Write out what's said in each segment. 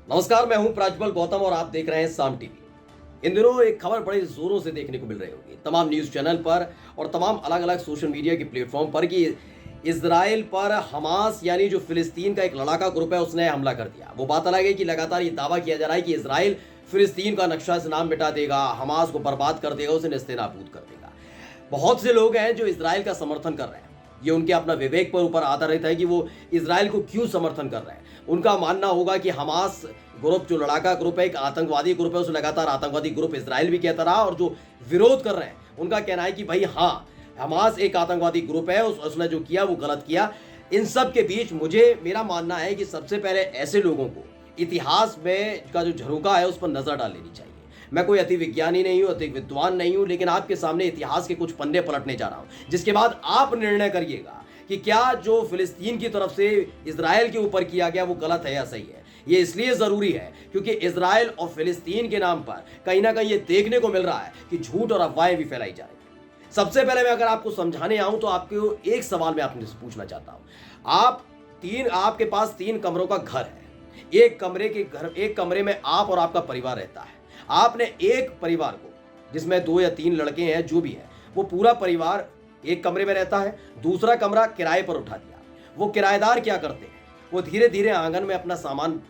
नमस्कार, मैं हूं प्राज्वल गौतम और आप देख रहे हैं साम टीवी। इन दिनों एक खबर बड़े जोरों से देखने को मिल रही होगी तमाम न्यूज चैनल पर और तमाम अलग अलग सोशल मीडिया के प्लेटफॉर्म पर कि इसराइल पर हमास यानी जो फिलिस्तीन का एक लड़ाका ग्रुप है उसने हमला कर दिया। वो बात अलग है कि लगातार ये दावा किया जा रहा है कि इसराइल फिलिस्तीन का नक्शा से नाम मिटा देगा, हमास को बर्बाद कर देगा, उसे नेस्तनाबूद कर देगा। बहुत से लोग हैं जो इसराइल का समर्थन कर रहे हैं। ये उनके अपना विवेक पर ऊपर आधारित है कि वो इसराइल को क्यों समर्थन कर रहे हैं। उनका मानना होगा कि हमास ग्रुप जो लड़ाका ग्रुप है, एक आतंकवादी ग्रुप है, उसे लगातार आतंकवादी ग्रुप इसराइल भी कहता रहा और जो विरोध कर रहे हैं उनका कहना है कि भाई हाँ, हमास एक आतंकवादी ग्रुप है, उसने जो किया वो गलत किया। इन सब के बीच मेरा मानना है कि सबसे पहले ऐसे लोगों को इतिहास में का जो झरोका है उस पर नजर डाल लेनी चाहिए। मैं कोई अति विज्ञानी नहीं हूं, अति विद्वान नहीं हूं, लेकिन आपके सामने इतिहास के कुछ पन्ने पलटने जा रहा हूं, जिसके बाद आप निर्णय करिएगा कि क्या जो फिलिस्तीन की तरफ से इसराइल के ऊपर किया गया वो गलत है या सही है। ये इसलिए जरूरी है क्योंकि इसराइल और फिलिस्तीन के नाम पर कहीं ना कहीं ये देखने को मिल रहा है कि झूठ और अफवाहें भी फैलाई जा रही है। सबसे पहले मैं अगर आपको समझाने आऊं तो आपको एक सवाल मैं आपसे पूछना चाहता हूं। आपके पास 3 कमरों का घर है। एक कमरे में आप और आपका परिवार रहता है। आपने एक परिवार को, जिसमें 2 या 3 लड़के हैं, जो भी है, वो पूरा परिवार एक कमरे में रहता है, दूसरा कमरा किराए पर उठा दिया। वो किराएदार क्या करते हैं, वो धीरे धीरे आंगन में अपना सामान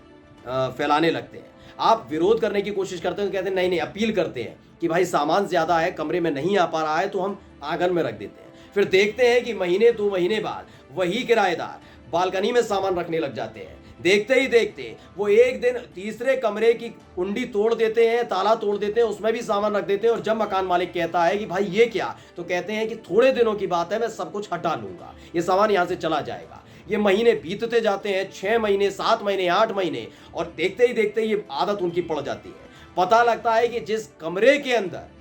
फैलाने लगते हैं। आप विरोध करने की कोशिश करते हैं तो कहते हैं नहीं नहीं, अपील करते हैं कि भाई सामान ज्यादा है, कमरे में नहीं आ पा रहा है, तो हम आंगन में रख देते हैं। फिर देखते हैं कि महीने 2 महीने बाद वही किराएदार बालकनी में सामान रखने लग जाते हैं। देखते ही देखते वो एक दिन तीसरे कमरे की कुंडी तोड़ देते हैं, ताला तोड़ देते हैं, उसमें भी सामान रख देते हैं। और जब मकान मालिक कहता है कि भाई ये क्या, तो कहते हैं कि थोड़े दिनों की बात है, मैं सब कुछ हटा लूंगा, ये सामान यहां से चला जाएगा। ये महीने बीतते जाते हैं, 6 महीने, 7 महीने, 8 महीने, और देखते ही ये आदत उनकी पड़ जाती है। पता लगता है कि जिस कमरे के अंदर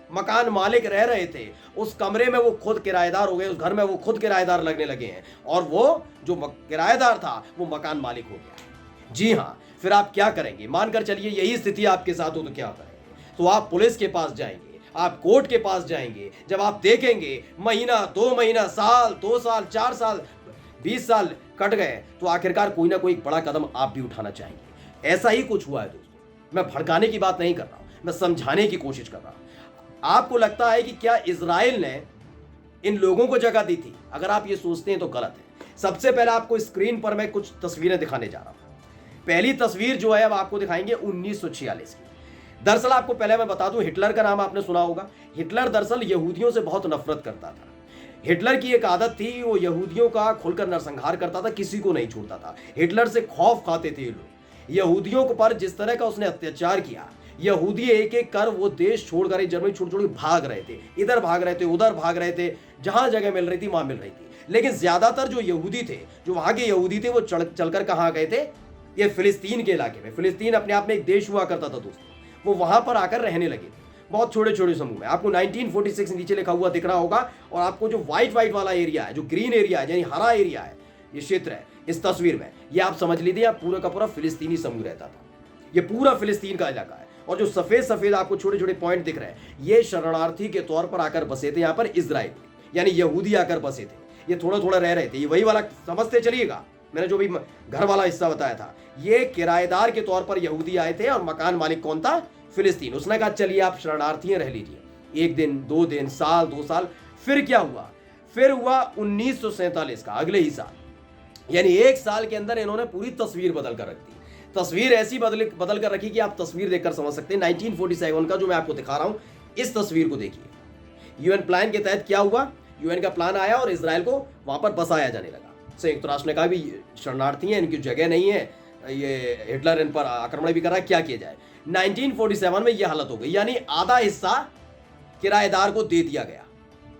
मकान मालिक रह रहे थे उस कमरे में वो खुद किराएदार हो गए, उस घर में वो खुद किराएदार लगने लगे हैं, और वो जो किराएदार था वो मकान मालिक हो गया। जी हाँ, फिर आप क्या करेंगे? मानकर चलिए यही स्थिति आपके साथ हो तो क्या करेंगे? तो आप पुलिस के पास जाएंगे, आप कोर्ट के पास जाएंगे। जब आप देखेंगे महीना, 2 महीना, साल, 2 साल, 4 साल, 20 साल कट गए, तो आखिरकार कोई ना कोई बड़ा कदम आप भी उठाना चाहेंगे। ऐसा ही कुछ हुआ है दोस्तों। मैं भड़काने की बात नहीं कर रहा हूं, मैं समझाने की कोशिश कर रहा हूं। आपको लगता है कि क्या इजराइल ने इन लोगों को जगह दी थी? अगर आप ये सोचते हैं तो गलत है। सबसे पहले आपको स्क्रीन पर मैं कुछ तस्वीरें दिखाने जा रहा हूं। पहली तस्वीर जो है अब आपको दिखाएंगे 1946 की। दरअसल आपको पहले मैं बता दूं, हिटलर का नाम आपने सुना होगा। हिटलर दरअसल यहूदियों से बहुत नफरत करता था। हिटलर की एक आदत थी, वो यहूदियों का खुलकर नरसंहार करता था, किसी को नहीं छोड़ता था। हिटलर से खौफ खाते थे ये लोग। यहूदियों पर जिस तरह का उसने अत्याचार किया, यहूदी एक एक कर वो देश छोड़कर, जर्मनी छोड़ छोड़ के भाग रहे थे, इधर भाग रहे थे, उधर भाग रहे थे, जहां जगह मिल रही थी वहां मिल रही थी। लेकिन ज्यादातर जो यहूदी थे, जो वहां के यहूदी थे, वो चलकर कहां गए थे? ये फिलिस्तीन के इलाके में। फिलिस्तीन अपने आप में एक देश हुआ करता था दोस्तों। वो वहां पर आकर रहने लगे थे, बहुत छोटे छोटे समूह में। आपको 1946 नीचे लिखा हुआ दिख रहा होगा, और आपको जो व्हाइट वाला एरिया है, जो ग्रीन एरिया है, यानी हरा एरिया है, ये क्षेत्र है इस तस्वीर में, ये आप समझ लीजिए पूरा का पूरा फिलिस्तीनी समूह रहता था। ये पूरा फिलिस्तीन का इलाका है। और जो सफेद सफेद आपको छोटे छोटे पॉइंट दिख रहे हैं, ये शरणार्थी के तौर पर आकर बसे थे यहाँ पर इजराइल, यानी यहूदी आकर बसे थे। ये थोड़ा थोड़ा रह रहे थे, ये वही वाला समझते चलिएगा, मैंने जो भी घर वाला हिस्सा बताया था। ये किराएदार के तौर पर यहूदी आए थे और मकान मालिक कौन था? फिलिस्तीन। उसने कहा चलिए आप शरणार्थी रह लीजिए, 1 दिन, 2 दिन, साल, 2 साल। फिर क्या हुआ? फिर हुआ 1947 का, अगले ही साल, यानी 1 साल के अंदर इन्होंने पूरी तस्वीर बदल कर रख दी। तस्वीर ऐसी बदल कर रखी कि आप तस्वीर देखकर समझ सकते हैं। 1947 का जो मैं आपको दिखा रहा हूं, इस तस्वीर को देखिए। यूएन प्लान के तहत क्या हुआ? यूएन का प्लान आया और इजराइल को वहां पर बसाया जाने लगा। संयुक्त राष्ट्र ने कहा भी शरणार्थी हैं, इनकी जगह नहीं है, ये हिटलर इन पर आक्रमण भी कर रहा है, क्या किया जाए? 1947 में यह हालत हो गई, यानी आधा हिस्सा किराएदार को दे दिया गया।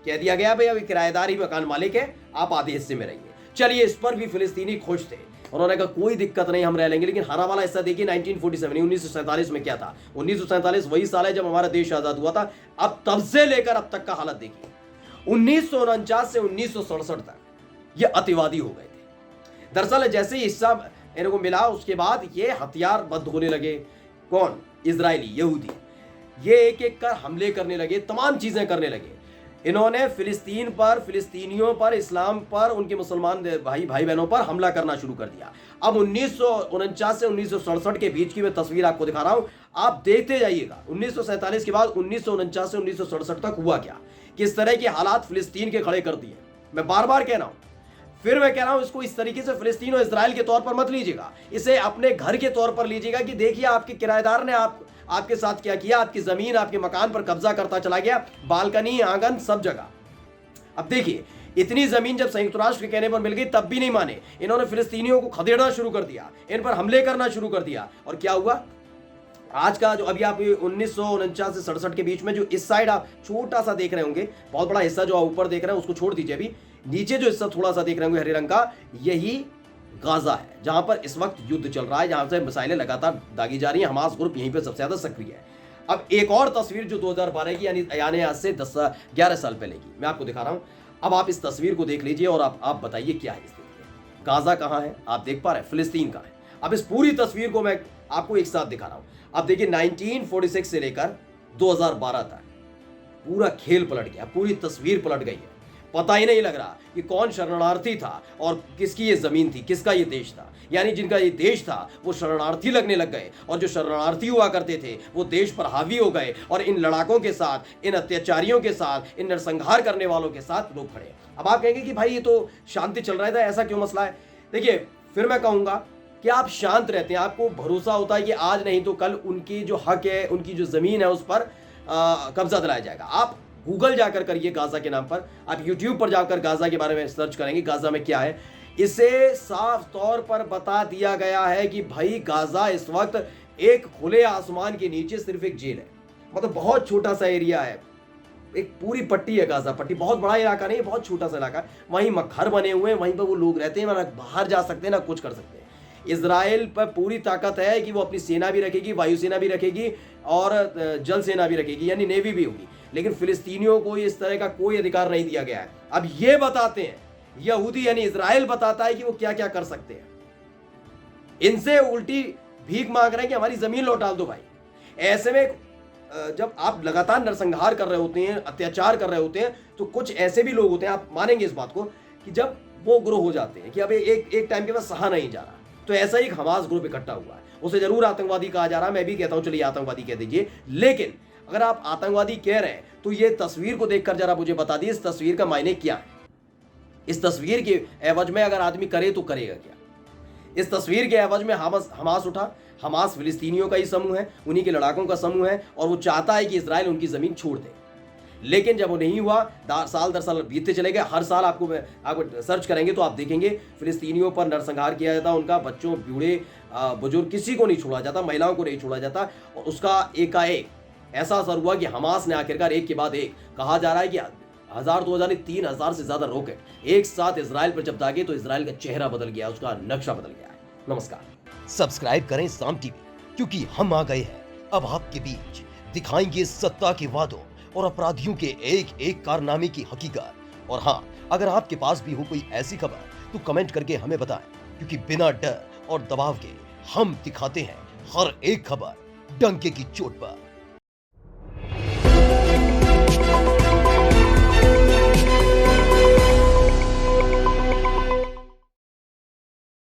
कह दिया गया भाई अभी किराएदार ही मकान मालिक है, आप आधे हिस्से में रहिए। चलिए, इस पर भी फिलिस्तीनी खुश थे, उन्होंने कहा कोई दिक्कत नहीं, हम रह लेंगे। लेकिन हरा वाला हिस्सा देखिए, 1947, 1947 में क्या था? 1947 वही साल है जब हमारा देश आजाद हुआ था। अब तब से लेकर अब तक का हालत देखिए। 1949 से 1967 तक ये अतिवादी हो गए थे। दरअसल जैसे ही हिस्सा इनको मिला, उसके बाद ये हथियार बंद होने लगे। कौन? इजरायली, यहूदी। ये एक एक कर हमले करने लगे, तमाम चीजें करने लगे। इन्होंने फिलिस्तीन पर, फिलिस्तीनियों पर, इस्लाम पर, उनके मुसलमान भाई बहनों पर हमला करना शुरू कर दिया। अब 1949 से 1967 के बीच की मैं तस्वीर आपको दिखा रहा हूं, आप देखते जाइएगा। 1947 के बाद 1949 से 1967 तक हुआ क्या, किस तरह के हालात फिलिस्तीन के खड़े कर दिए। मैं बार बार कह रहा हूं, फिर मैं कह रहा हूं, इसको इस तरीके से फिलिस्तीन और इजराइल के तौर पर मत लीजिएगा, इसे अपने घर के तौर पर लीजिएगा कि देखिए आपके किराएदार ने आपके साथ क्या किया, आपकी जमीन, आपके मकान पर कब्जा करता चला गया, बालकनी, आंगन, सब जगह। अब देखिए, इतनी जमीन जब संयुक्त राष्ट्र के कहने पर मिल गई तब भी नहीं माने, इन्होंने फिलिस्तीनियों को खदेड़ना शुरू कर दिया, इन पर हमले करना शुरू कर दिया। और क्या हुआ आज का जो अभी आप 1949 से 67 के बीच में जो इस साइड आप छोटा सा देख रहे होंगे, बहुत बड़ा हिस्सा जो आप ऊपर देख रहे हैं उसको छोड़ दीजिए, अभी नीचे जो हिस्सा थोड़ा सा देख रहे होंगे हरे रंग का, यही गाजा है जहां पर इस वक्त युद्ध चल रहा है, जहां से मिसाइलें लगातार दागी जा रही हैं। हमास ग्रुप यहीं पे सबसे ज्यादा सक्रिय है। अब एक और तस्वीर जो 2012 की यानी आज से 11 साल पहले की मैं आपको दिखा रहा हूं। अब आप इस तस्वीर को देख लीजिए और आप बताइए क्या है इस तस्वीर। गाजा कहां है आप देख पा रहे हैं, फिलिस्तीन कहां है। अब इस पूरी तस्वीर को मैं आपको एक साथ दिखा रहा हूं। अब देखिए 1946 से लेकर 2012 तक पूरा खेल पलट गया, पूरी तस्वीर पलट गई है। पता ही नहीं लग रहा कि कौन शरणार्थी था और किसकी ये जमीन थी, किसका ये देश था। यानी जिनका ये देश था वो शरणार्थी लगने लग गए, और जो शरणार्थी हुआ करते थे वो देश पर हावी हो गए, और इन लड़ाकों के साथ, इन अत्याचारियों के साथ, इन नरसंहार करने वालों के साथ लोग खड़े। अब आप कहेंगे कि भाई ये तो शांति चल रहा था, ऐसा क्यों मसला है। देखिए, फिर मैं कहूंगा कि आप शांत रहते हैं, आपको भरोसा होता है कि आज नहीं तो कल उनकी जो हक है, उनकी जो जमीन है उस पर कब्जा दिलाया जाएगा। आप गूगल जाकर करिए गाजा के नाम पर, आप यूट्यूब पर जाकर गाजा के बारे में सर्च करेंगे गाजा में क्या है, इसे साफ तौर पर बता दिया गया है कि भाई गाजा इस वक्त एक खुले आसमान के नीचे सिर्फ एक जेल है। मतलब बहुत छोटा सा एरिया है, एक पूरी पट्टी है गाजा पट्टी, बहुत बड़ा इलाका नहीं है, बहुत छोटा सा इलाका है। वहीं घर बने हुए हैं, वहीं पर वो लोग रहते हैं, ना बाहर जा सकते हैं ना कुछ कर सकते हैं। इजराइल पर पूरी ताकत है कि वो अपनी सेना भी रखेगी, वायुसेना भी रखेगी और जल सेना भी रखेगी, यानी नेवी भी होगी। लेकिन फिलिस्तीनियों को इस तरह का कोई अधिकार नहीं दिया गया है। अब ये बताते हैं यहूदी यानी इजराइल बताता है कि वो क्या क्या कर सकते हैं। इनसे उल्टी भीख मांग रहे हैं कि हमारी जमीन लौटा दो भाई। ऐसे में जब आप लगातार नरसंहार कर रहे होते हैं, अत्याचार कर रहे होते हैं, तो कुछ ऐसे भी लोग होते हैं, आप मानेंगे इस बात को, कि जब वो ग्रोह हो जाते हैं कि अब एक टाइम के बाद सहा नहीं जा रहा, तो ऐसा ही हमास ग्रुप इकट्ठा हुआ है। उसे जरूर आतंकवादी कहा जा रहा है, मैं भी कहता हूं चलिए आतंकवादी कह दीजिए, लेकिन अगर आप आतंकवादी कह रहे हैं तो ये तस्वीर को देखकर जरा मुझे बता दिए इस तस्वीर का मायने क्या है। इस तस्वीर के एवज में अगर आदमी करे तो करेगा क्या। इस तस्वीर के एवज में हमास उठा, हमास फिलिस्तीनियों का ही समूह है, उन्हीं के लड़ाकों का समूह है, और वो चाहता है कि इजराइल उनकी जमीन छोड़ दे। लेकिन जब वो नहीं हुआ, साल दर साल बीतते चले गए। हर साल आपको सर्च करेंगे तो आप देखेंगे फिलिस्तीनियों पर नरसंहार किया जाता, उनका बच्चों, बूढ़े, बुजुर्ग, किसी को नहीं छोड़ा जाता, महिलाओं को नहीं छोड़ा जाता। और उसका एकाएक ऐसा असर हुआ कि हमास ने आखिरकार एक के बाद एक, कहा जा रहा है कि 1000 2000 नहीं 3000 से ज्यादा रॉकेट एक साथ इजराइल पर जब दागे तो इजराइल का चेहरा बदल गया, उसका नक्शा बदल गया है। नमस्कार, सब्सक्राइब करें साम टीवी, क्योंकि हम आ गए हैं अब आपके बीच, दिखाएंगे सत्ता के वादों और अपराधियों के एक एक कारनामे की हकीकत। और हाँ, अगर आपके पास भी हो कोई ऐसी खबर तो कमेंट करके हमें बताएं, क्योंकि बिना डर और दबाव के हम दिखाते हैं हर एक खबर डंके की चोट पर।